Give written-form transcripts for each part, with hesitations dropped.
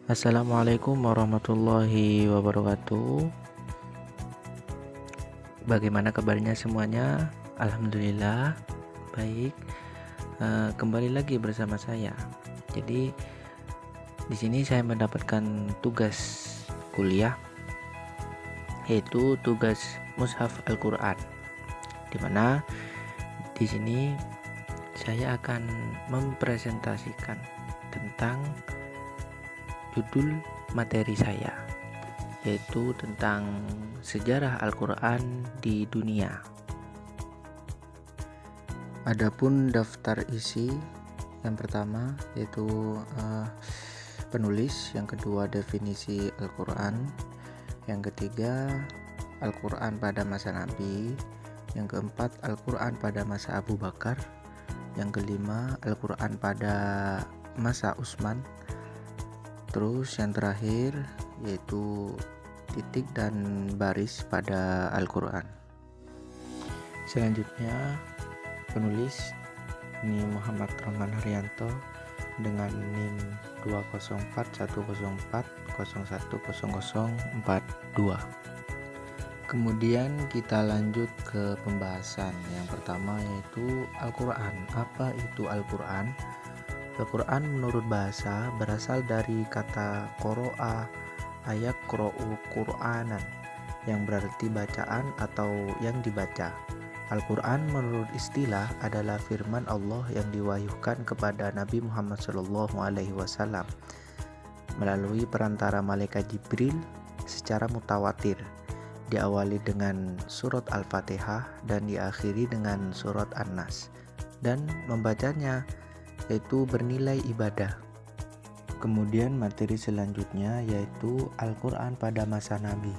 Assalamualaikum warahmatullahi wabarakatuh. Bagaimana kabarnya semuanya? Alhamdulillah baik. Kembali lagi bersama saya. Jadi di sini saya mendapatkan tugas kuliah, yaitu tugas Mushaf Al-Quran. Di mana di sini saya akan mempresentasikan tentang judul materi saya, yaitu tentang sejarah Al-Quran di dunia. Adapun daftar isi, yang pertama yaitu penulis, yang kedua definisi Al-Quran, yang ketiga Al-Quran pada masa Nabi, yang keempat Al-Quran pada masa Abu Bakar, yang kelima Al-Quran pada masa Utsman, terus yang terakhir yaitu titik dan baris pada Al-Quran. Selanjutnya penulis ini Muhammad Rahman Haryanto dengan NIM 2041040100042. Kemudian kita lanjut ke pembahasan. Yang pertama yaitu Al-Quran. Apa itu Al-Quran? Al-Quran menurut bahasa berasal dari kata qoro'a, ayaqra'u Qur'anan, yang berarti bacaan atau yang dibaca. Al-Quran menurut istilah adalah firman Allah yang diwahyukan kepada Nabi Muhammad SAW melalui perantara malaikat Jibril secara mutawatir, diawali dengan surat Al-Fatihah dan diakhiri dengan surat An-Nas, dan membacanya yaitu bernilai ibadah. Kemudian materi selanjutnya yaitu Al-Quran pada masa Nabi.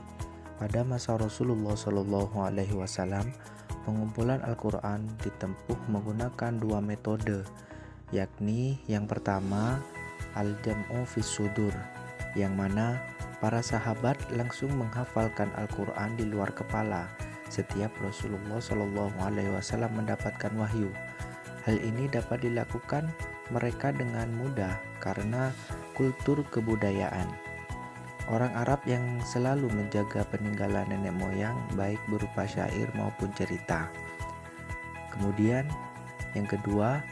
Pada masa Rasulullah SAW, pengumpulan Al-Quran ditempuh menggunakan dua metode, yakni yang pertama Al-Jam'u fis Sudur, yang mana para sahabat langsung menghafalkan Al-Quran di luar kepala setiap Rasulullah SAW mendapatkan wahyu. Hal ini dapat dilakukan mereka dengan mudah karena kultur kebudayaan orang Arab yang selalu menjaga peninggalan nenek moyang baik berupa syair maupun cerita. Kemudian yang kedua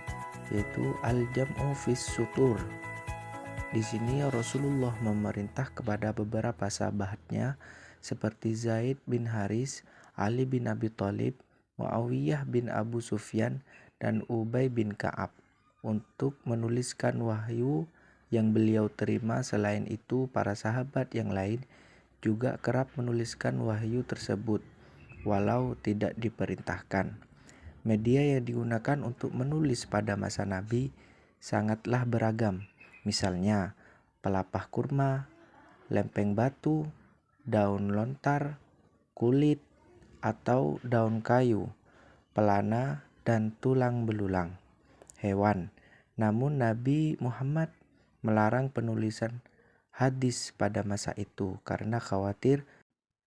yaitu Al-Jam'u fis Sutur. Di sini Rasulullah memerintah kepada beberapa sahabatnya seperti Zaid bin Haris, Ali bin Abi Thalib, Muawiyah bin Abu Sufyan, dan Ubay bin Ka'ab untuk menuliskan wahyu yang beliau terima. Selain itu, para sahabat yang lain juga kerap menuliskan wahyu tersebut, walau tidak diperintahkan. Media yang digunakan untuk menulis pada masa Nabi sangatlah beragam. Misalnya, pelepah kurma, lempeng batu, daun lontar, kulit atau daun kayu, pelana, dan tulang belulang hewan. Namun Nabi Muhammad melarang penulisan hadis pada masa itu karena khawatir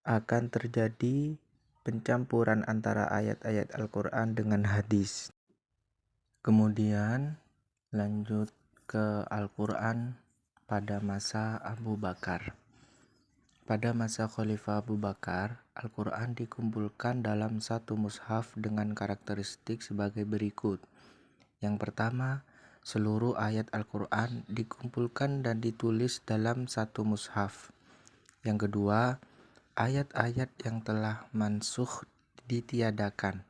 akan terjadi pencampuran antara ayat-ayat Al-Quran dengan hadis. Kemudian lanjut ke Al-Quran pada masa Abu Bakar. Pada masa Khalifah Abu Bakar, Al-Quran dikumpulkan dalam satu mushaf dengan karakteristik sebagai berikut. Yang pertama, seluruh ayat Al-Quran dikumpulkan dan ditulis dalam satu mushaf. Yang kedua, ayat-ayat yang telah mansukh ditiadakan.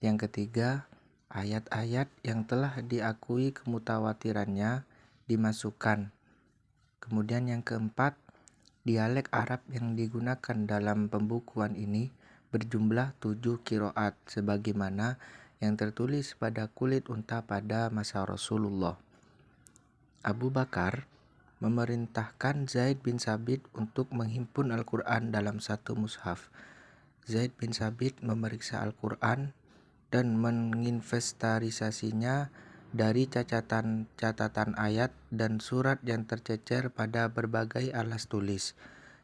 Yang ketiga, ayat-ayat yang telah diakui kemutawatirannya dimasukkan. Kemudian yang keempat, dialek Arab yang digunakan dalam pembukuan ini berjumlah 7 qiraat sebagaimana yang tertulis pada kulit unta pada masa Rasulullah. Abu Bakar memerintahkan Zaid bin Sabit untuk menghimpun Al-Quran dalam satu mushaf. Zaid bin Sabit memeriksa Al-Quran dan menginventarisasinya dari catatan ayat dan surat yang tercecer pada berbagai alas tulis,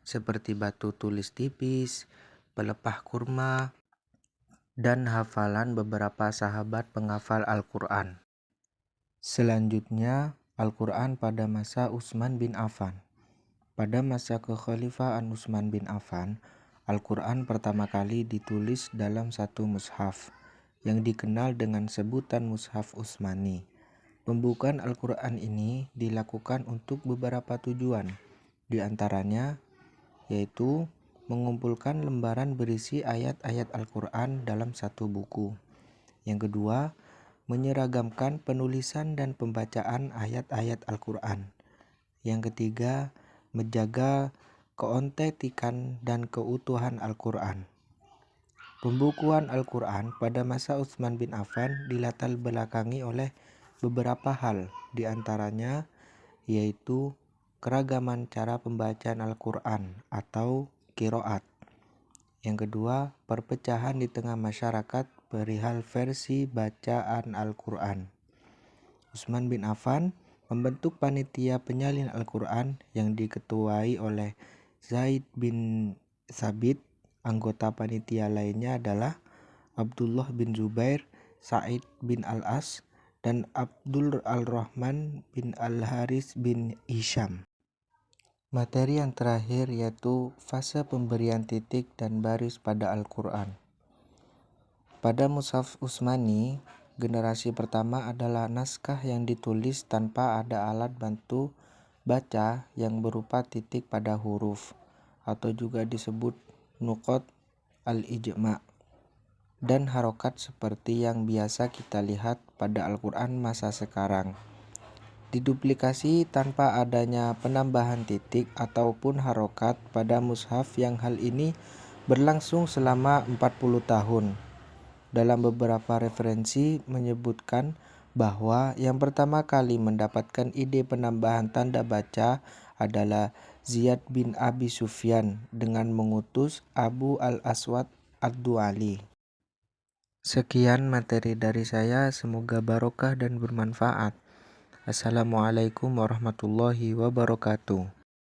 seperti batu tulis tipis, pelepah kurma, dan hafalan beberapa sahabat penghafal Al-Quran. Selanjutnya, Al-Quran pada masa Utsman bin Affan. Pada masa kekhalifahan Utsman bin Affan, Al-Quran pertama kali ditulis dalam satu mushaf yang dikenal dengan sebutan Mushaf Utsmani. Pembukaan Al-Quran ini dilakukan untuk beberapa tujuan, di antaranya yaitu mengumpulkan lembaran berisi ayat-ayat Al-Quran dalam satu buku. Yang kedua, menyeragamkan penulisan dan pembacaan ayat-ayat Al-Quran. Yang ketiga, menjaga keautentikan dan keutuhan Al-Quran. Pembukuan Al-Quran pada masa Utsman bin Affan dilatar belakangi oleh beberapa hal, di antaranya yaitu keragaman cara pembacaan Al-Quran atau qiraat. Yang kedua, perpecahan di tengah masyarakat perihal versi bacaan Al-Quran. Utsman bin Affan membentuk panitia penyalin Al-Quran yang diketuai oleh Zaid bin Thabit. Anggota panitia lainnya adalah Abdullah bin Zubair, Sa'id bin Al-As, dan Abdul Al-Rahman bin Al-Haris bin Hisham. Materi yang terakhir yaitu fase pemberian titik dan baris pada Al-Quran. Pada Mushaf Utsmani, generasi pertama adalah naskah yang ditulis tanpa ada alat bantu baca yang berupa titik pada huruf, atau juga disebut nuqat al-ijma, dan harokat seperti yang biasa kita lihat pada Al-Quran masa sekarang. Diduplikasi tanpa adanya penambahan titik ataupun harokat pada mushaf yang hal ini berlangsung selama 40 tahun. Dalam beberapa referensi menyebutkan bahwa yang pertama kali mendapatkan ide penambahan tanda baca adalah Ziyad bin Abi Sufyan dengan mengutus Abu al-Aswad ad-Du'ali. Sekian materi dari saya, semoga barokah dan bermanfaat. Assalamualaikum warahmatullahi wabarakatuh.